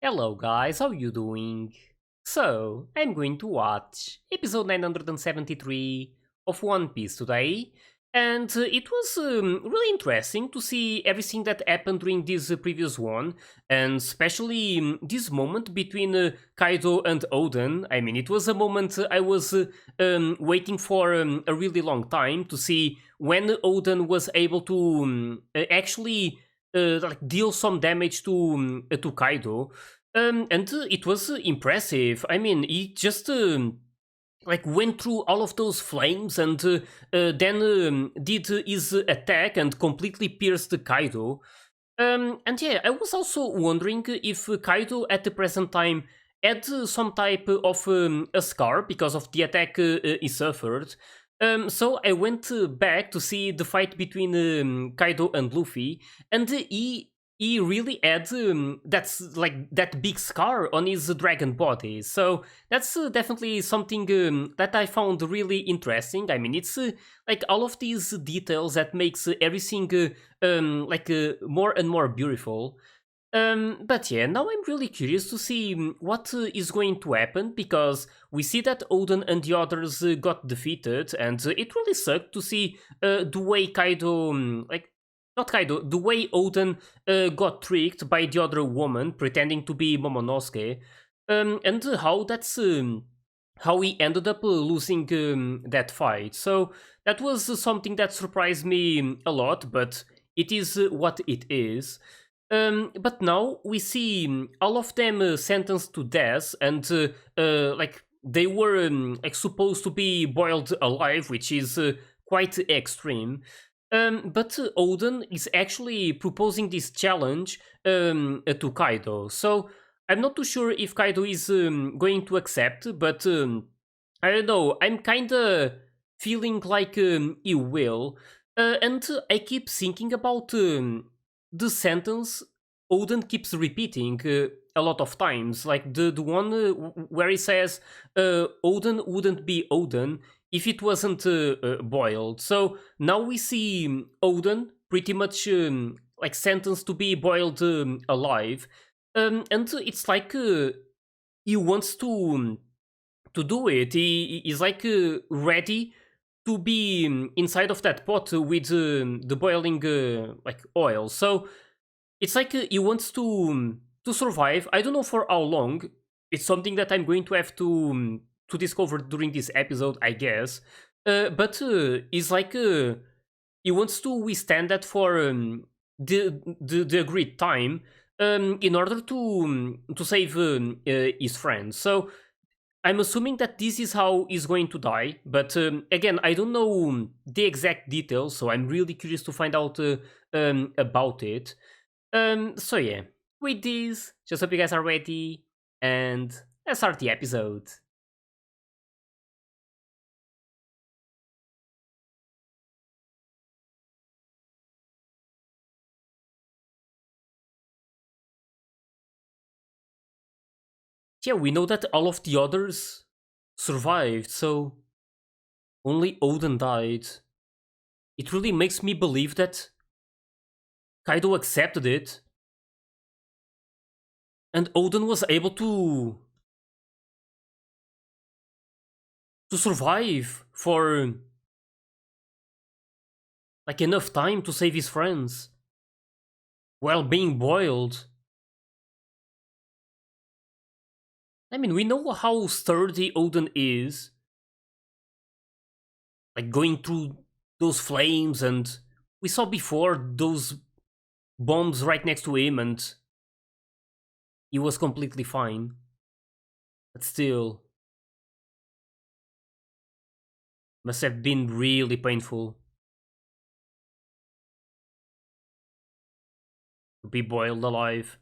Hello guys, how you doing? So, I'm going to watch episode 973 of One Piece today, and it was really interesting to see everything that happened during this previous one, and especially this moment between Kaido and Oden. I mean, it was a moment I was waiting for a really long time to see when Oden was able to actually like deal some damage to Kaido. And it was impressive. I mean, he just like went through all of those flames and then did his attack and completely pierced Kaido. And yeah, I was also wondering if Kaido at the present time had some type of a scar because of the attack he suffered. So I went back to see the fight between Kaido and Luffy, and he really had that's like that big scar on his dragon body. So that's definitely something that I found really interesting. I mean, it's like all of these details that makes everything more and more beautiful. But yeah, now I'm really curious to see what is going to happen because we see that Oden and the others got defeated, and it really sucked to see the way Kaido, not Kaido, the way Oden got tricked by the other woman pretending to be Momonosuke, and how that's how he ended up losing that fight. So that was something that surprised me a lot, but it is what it is. But now we see all of them sentenced to death, and like they were like supposed to be boiled alive, which is quite extreme. But Oden is actually proposing this challenge to Kaido. So I'm not too sure if Kaido is going to accept, but I don't know. I'm kind of feeling like he will. And I keep thinking about the sentence Oden keeps repeating a lot of times, like the one where he says Oden wouldn't be Oden if it wasn't boiled. So now we see Oden pretty much like sentenced to be boiled alive, and it's like he wants to do it. He is like ready to be inside of that pot with the boiling like oil. So it's like he wants to survive. I don't know for how long. It's something that I'm going to have to discover during this episode, I guess. But it's like he wants to withstand that for the agreed time in order to save his friends. So I'm assuming that this is how he's going to die, but again, I don't know the exact details, so I'm really curious to find out about it. So yeah, with this, just hope you guys are ready, and let's start the episode. Yeah, we know that all of the others survived, so only Odin died. It really makes me believe that Kaido accepted it, and Odin was able to survive for like enough time to save his friends while being boiled. I mean, we know how sturdy Odin is, like going through those flames, and we saw before those bombs right next to him, and he was completely fine. But still, must have been really painful to be boiled alive.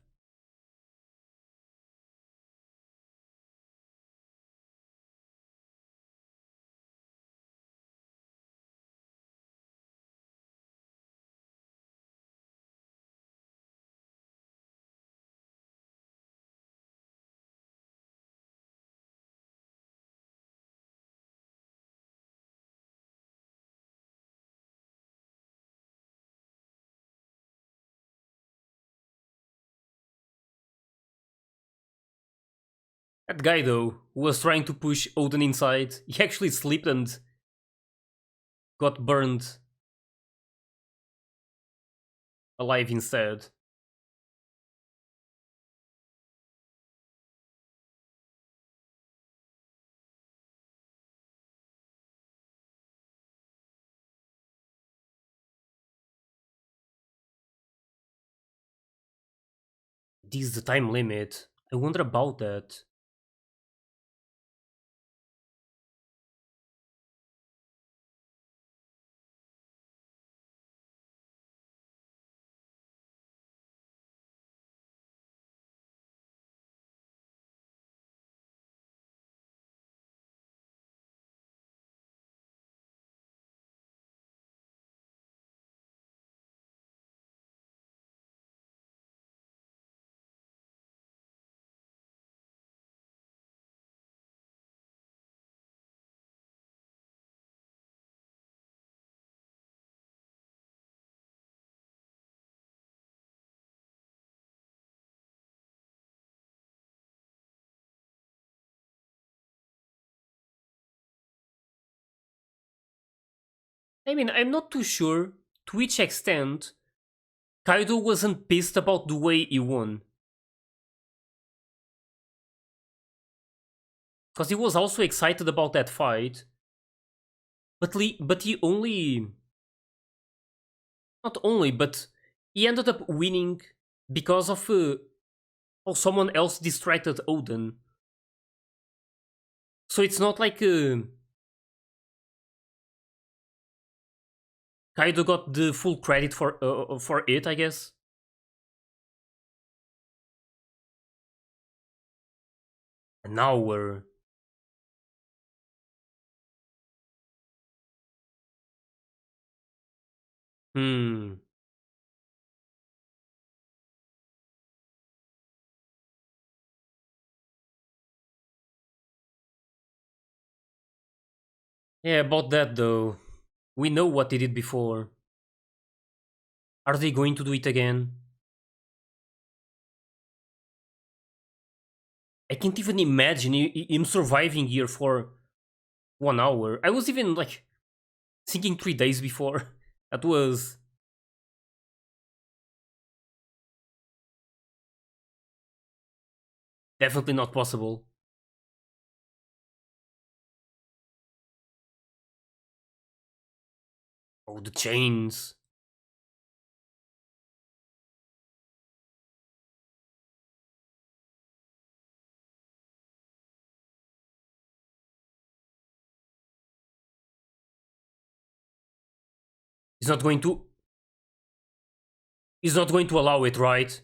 That guy, though, who was trying to push Odin inside, he actually slipped and got burned alive instead. This is the time limit. I wonder about that. I mean, I'm not too sure to which extent Kaido wasn't pissed about the way he won. Because he was also excited about that fight. But he only. Not only, but he ended up winning because of how someone else distracted Odin. So it's not like Kaido got the full credit for it, I guess. An hour. Hmm. Yeah, about that though. We know what they did before. Are they going to do it again? I can't even imagine him surviving here for 1 hour. I was even like thinking 3 days before. That was definitely not possible. Oh, the chains. He's not going to. He's not going to allow it, right?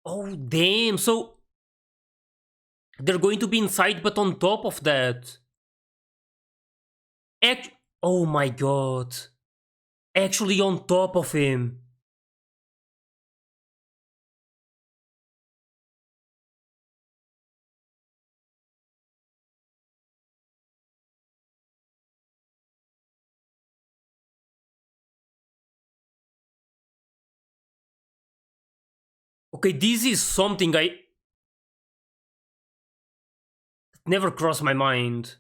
Oh, damn. So they're going to be inside, but on top of that. Act- oh my god. Actually, on top of him. Okay, this is something I never crossed my mind.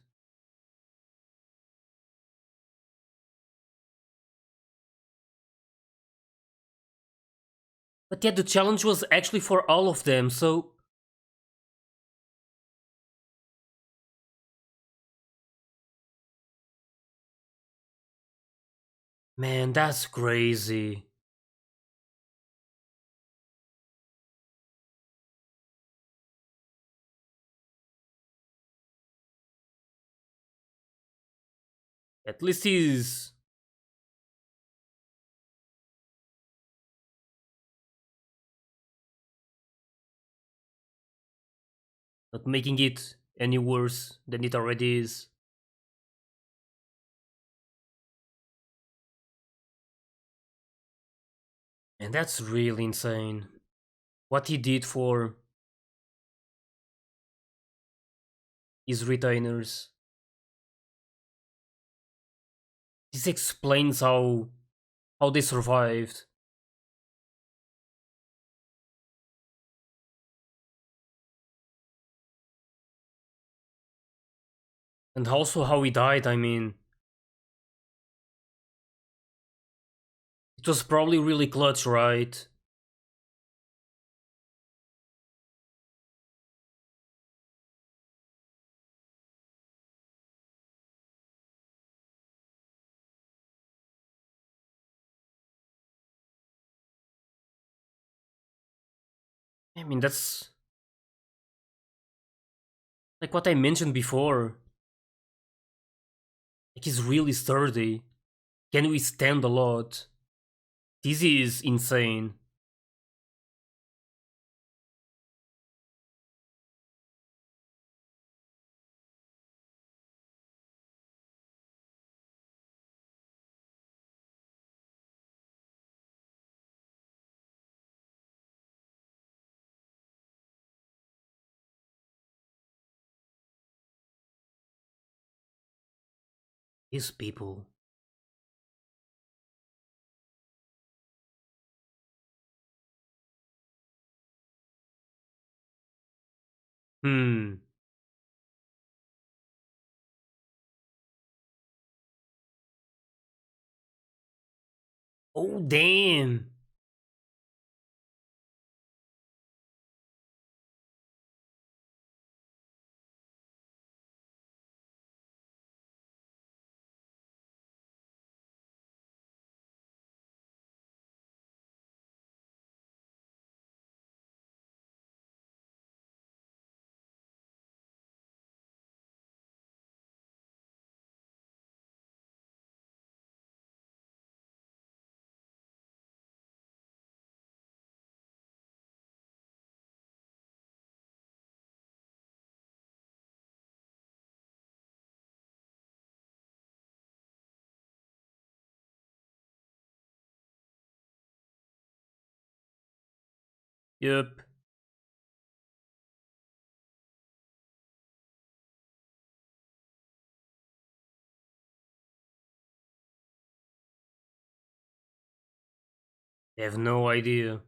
But yet the challenge was actually for all of them, so. Man, that's crazy. At least he's not making it any worse than it already is. And that's really insane. What he did for his retainers. This explains how they survived. And also how he died, I mean. It was probably really clutch, right? I mean, that's like what I mentioned before. Like, he's really sturdy. Can withstand a lot. This is insane. These people. Hmm. Oh, damn. Yup. They have no idea.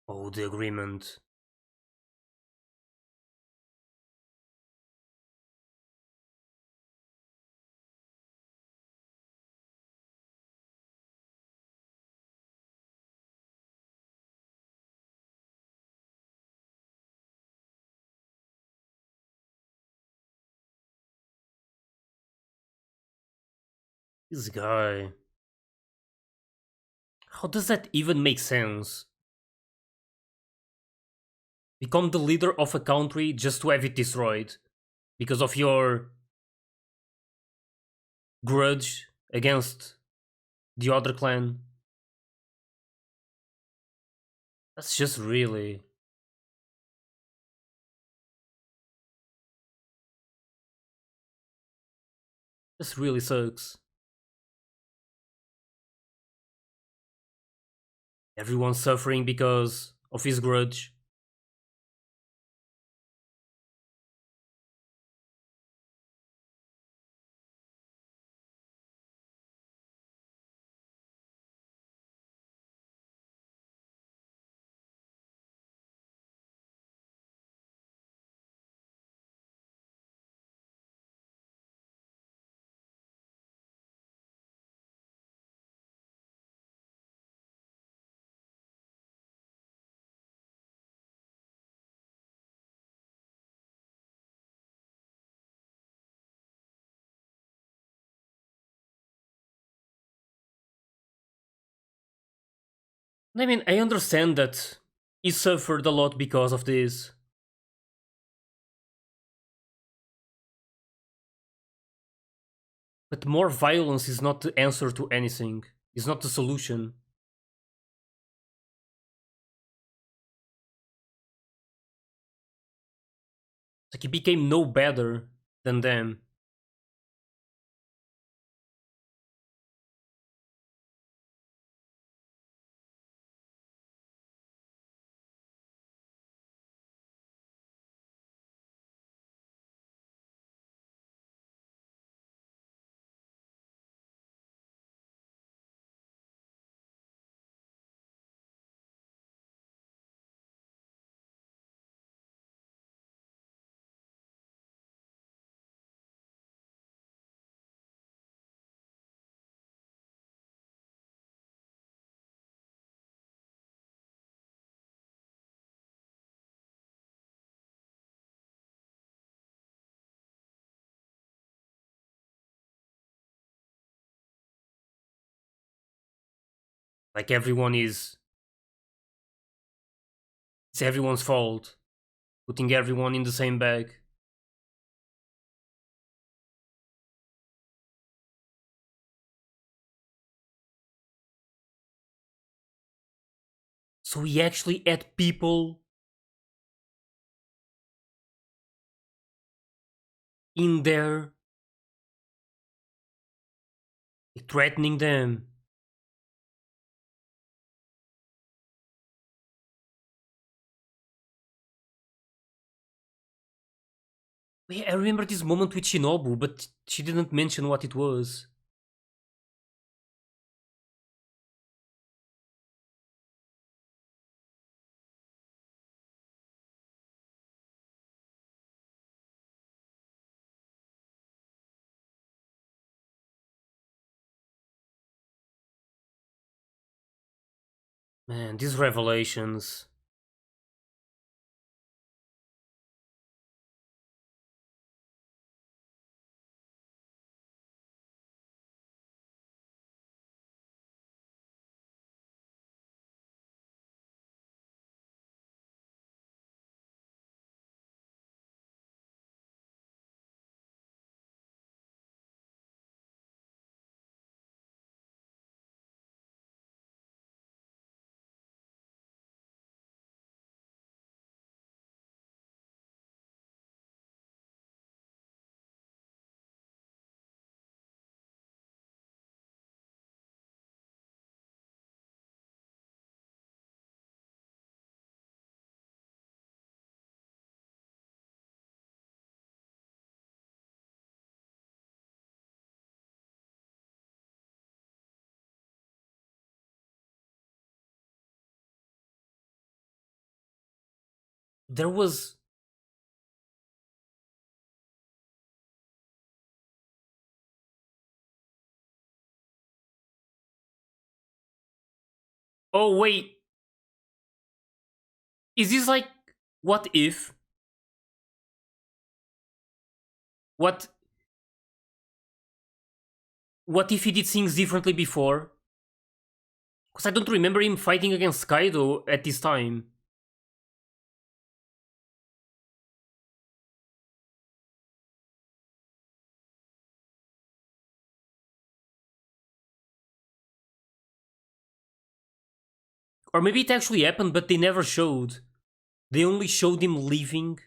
Oh, the agreement. This guy. How does that even make sense? Become the leader of a country just to have it destroyed because of your grudge against the other clan. That's just really. This really sucks. Everyone's suffering because of his grudge. I mean, I understand that he suffered a lot because of this. But more violence is not the answer to anything. It's not the solution. Like he became no better than them. Like it's everyone's fault. Putting everyone in the same bag. So he actually had people in there threatening them. Yeah, I remember this moment with Shinobu, but she didn't mention what it was. Man, these revelations. There was. Oh, wait. Is this like. What if? What. What if he did things differently before? Because I don't remember him fighting against Kaido at this time. Or maybe it actually happened, but they never showed. They only showed him leaving.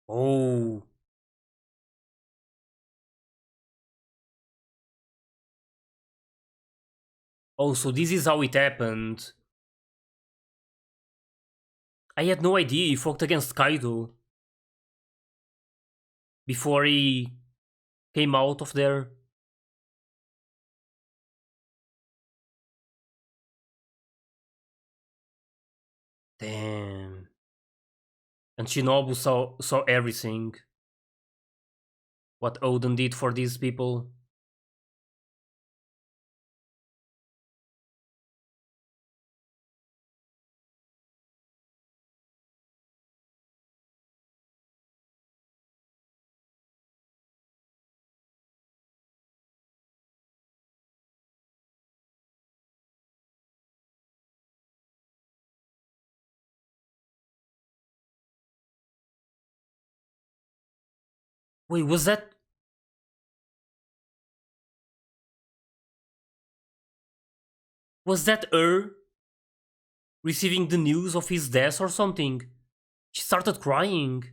Oh. Oh, so this is how it happened. I had no idea he fought against Kaido before he came out of there. Damn. And Shinobu saw everything. What Oden did for these people. Wait, was that... Was that her receiving the news of his death or something? She started crying.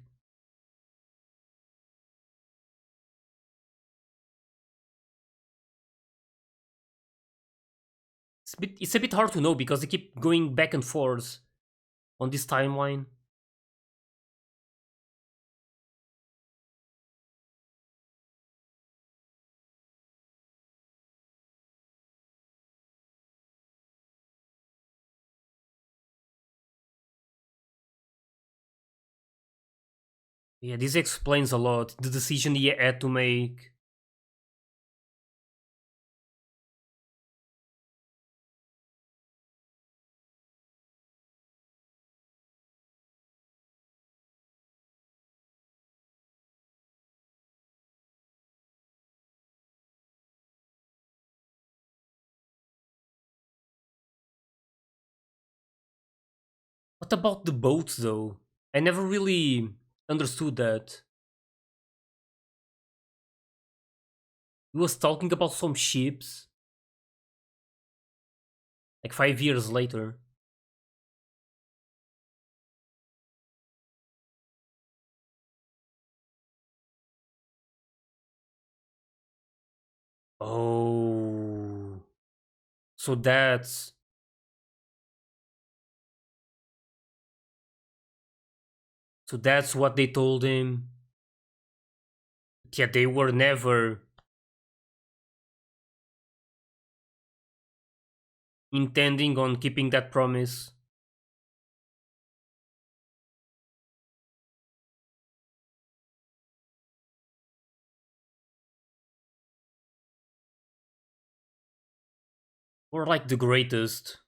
It's a bit hard to know because they keep going back and forth on this timeline. Yeah, this explains a lot. The decision he had to make. What about the boats though? I never really understood that. He was talking about some ships like 5 years later. Oh, so that's what they told him. Yeah, they were never intending on keeping that promise. Or like the greatest.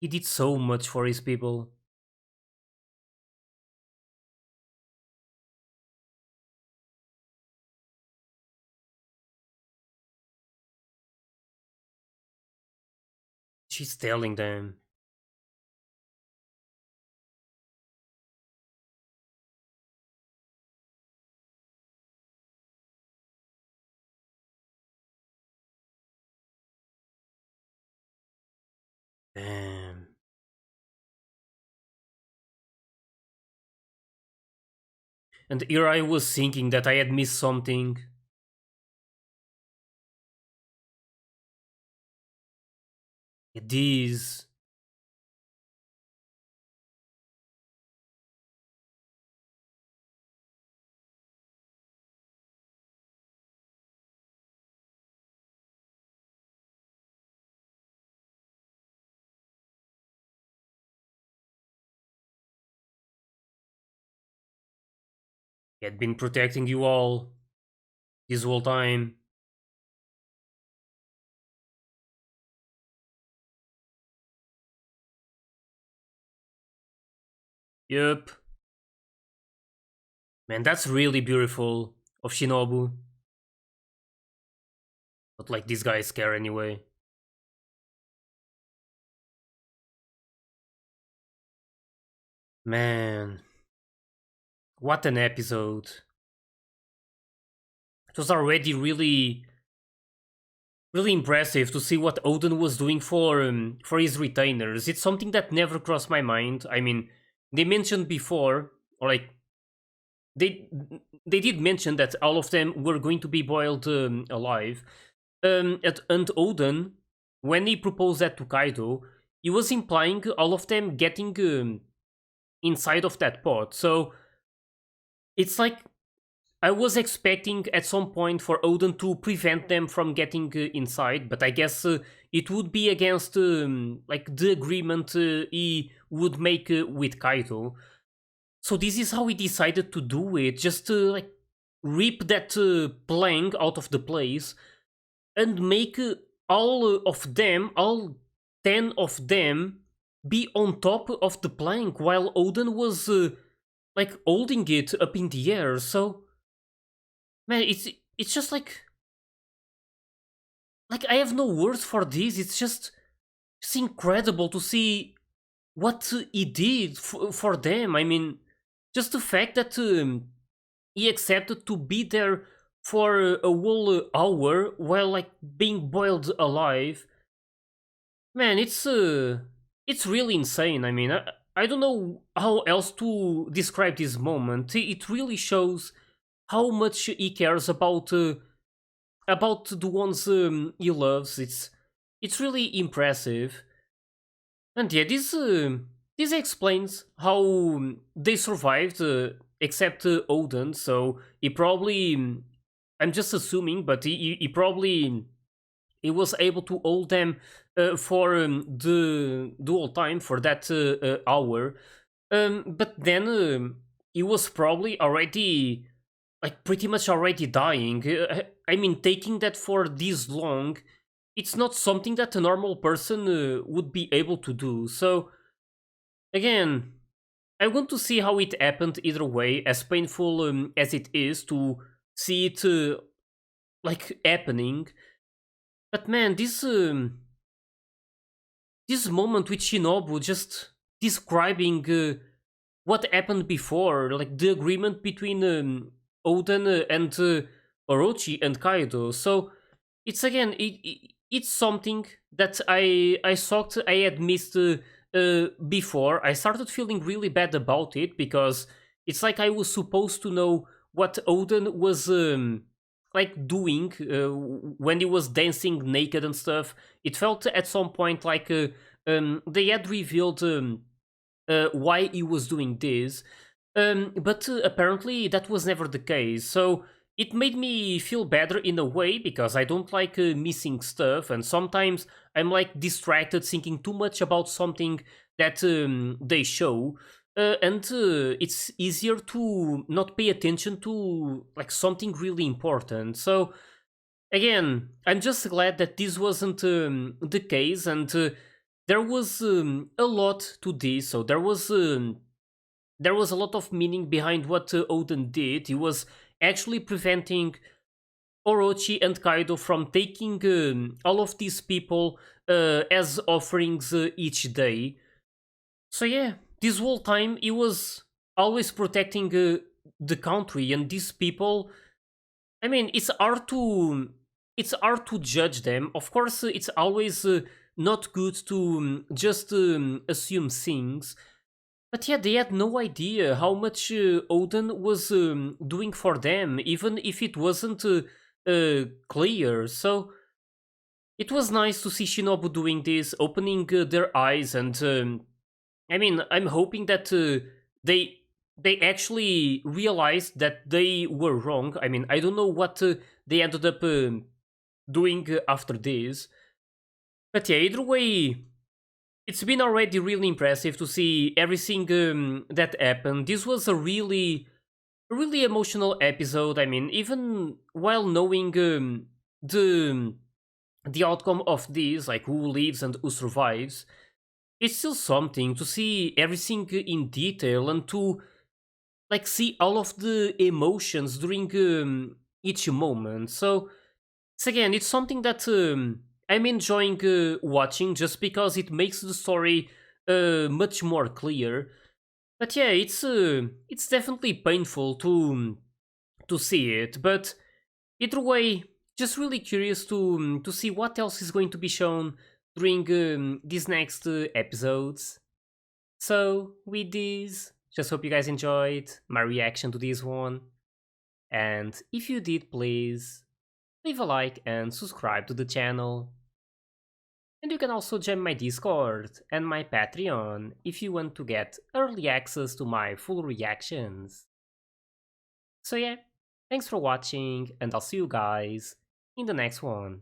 He did so much for his people. She's telling them. Damn. And here I was thinking that I had missed something. It is. He had been protecting you all this whole time. Yup. Man, that's really beautiful of Shinobu. But like these guys care anyway. Man, what an episode. It was already really impressive to see what Odin was doing for his retainers. It's something that never crossed my mind. I mean, they mentioned before, or like they they did mention that all of them were going to be boiled alive. And Odin, when he proposed that to Kaido, he was implying all of them getting inside of that pot. So it's like I was expecting at some point for Odin to prevent them from getting inside, but I guess it would be against like the agreement he would make with Kaido. So this is how he decided to do it, just to like rip that plank out of the place and make all of them, all 10 of them, be on top of the plank while Odin was like holding it up in the air. So man, it's just like I have no words for this. It's just it's incredible to see what he did for them. I mean, just the fact that he accepted to be there for a whole hour while like being boiled alive. Man, it's really insane. I mean, I don't know how else to describe this moment. It really shows how much he cares about the ones he loves. It's really impressive. And yeah, this explains how they survived, except Odin. So he probably, I'm just assuming, but he probably he was able to hold them for the whole time for that hour. But then he was probably already like pretty much already dying. I mean, taking that for this long, it's not something that a normal person would be able to do. So again, I want to see how it happened either way, as painful as it is to see it like happening. But man, this moment with Shinobu just describing what happened before, like the agreement between Oden and Orochi and Kaido. So it's again, it's something that I thought I had missed before. I started feeling really bad about it because it's like I was supposed to know what Oden was like doing when he was dancing naked and stuff. It felt at some point like they had revealed why he was doing this, but apparently that was never the case. So it made me feel better in a way because I don't like missing stuff, and sometimes I'm like distracted thinking too much about something that they show. And it's easier to not pay attention to like something really important. So again, I'm just glad that this wasn't the case, and there was a lot to this. So there was a lot of meaning behind what Odin did. He was actually preventing Orochi and Kaido from taking all of these people as offerings each day. So yeah, this whole time he was always protecting the country and these people. I mean, it's hard to judge them. Of course, it's always not good to just assume things. But yeah, they had no idea how much Odin was doing for them, even if it wasn't clear. So it was nice to see Shinobu doing this, opening their eyes, and I mean, I'm hoping that they they actually realized that they were wrong. I mean, I don't know what they ended up doing after this, but yeah, either way, it's been already really impressive to see everything that happened. This was a really emotional episode. I mean, even while knowing the the outcome of this, like who lives and who survives, it's still something to see everything in detail and to like see all of the emotions during each moment. So it's again, it's something that I'm enjoying watching just because it makes the story much more clear. But yeah, it's definitely painful to see it. But either way, just really curious to see what else is going to be shown during these next episodes. So with this, just hope you guys enjoyed my reaction to this one. And if you did, please leave a like and subscribe to the channel. And you can also join my Discord and my Patreon if you want to get early access to my full reactions. So yeah, thanks for watching and I'll see you guys in the next one.